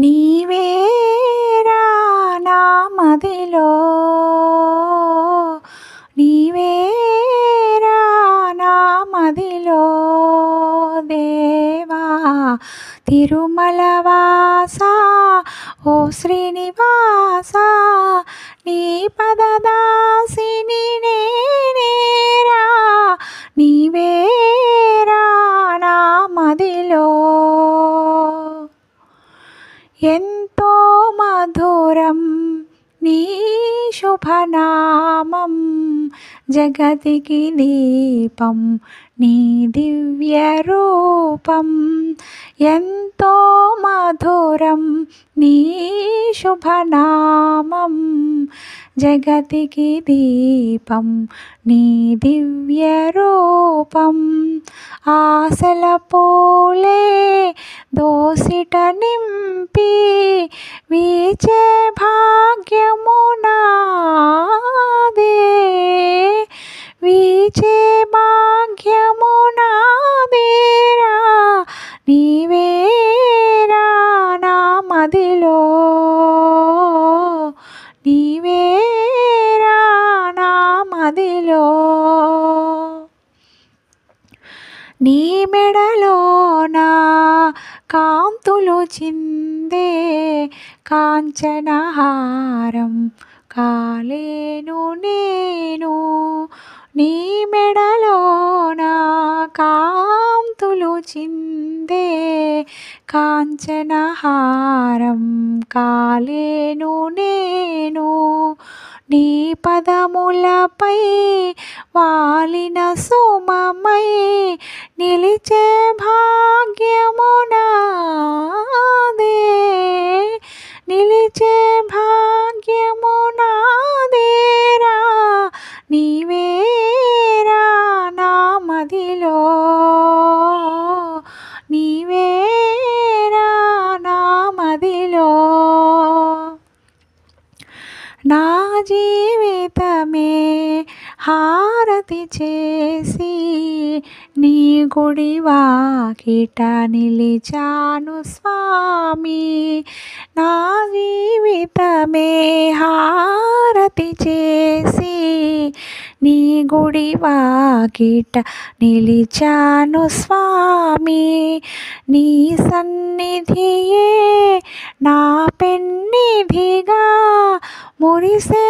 నీవేరా నా మదిలో, నీవేరా నా మదిలో దేవా. తిరుమలవాస ఓ శ్రీనివాస, నీ పదదాసిని నేనేరా. నీవేరా నా మదిలో, ఎంతో మధురం నీ శుభనామం, జగతికి దీపం నీ దివ్య రూపం. ఎంతో మధురం నీ శుభనామం, జగతికి దీపం నీ దివ్య రూపం. ఆశల పూలే దోసిట నింపి వీచే భాగ్యము నాదే, వీచే భాగ్యము నాదేరా. నీవేరా నా మదిలో, నీవేరా నా మదిలో. నీ మెడలోన కాంతులు చిందే కాంచనహారం కాలేను నేను. నీ మెడలోన కాంతులు చిందే కాంచనహారం కాలేను నేను. నీ పదములపై వాలిన సుమమై నిలిచే భాగ్యము నాదే, నిలిచే భాగ్యము నాదేరా. నీవేరా నా మదిలో, నీవేరా నా మదిలో. నా జీవితమే హారతి చేసి నీ గుడి వాకిట నిలిచాను స్వామి. నా జీవితమే హారతి చేసి నీ గుడి వాకిట నిలిచాను స్వామి. నీ సన్నిధియే నా పెన్నిధిగా మురిసే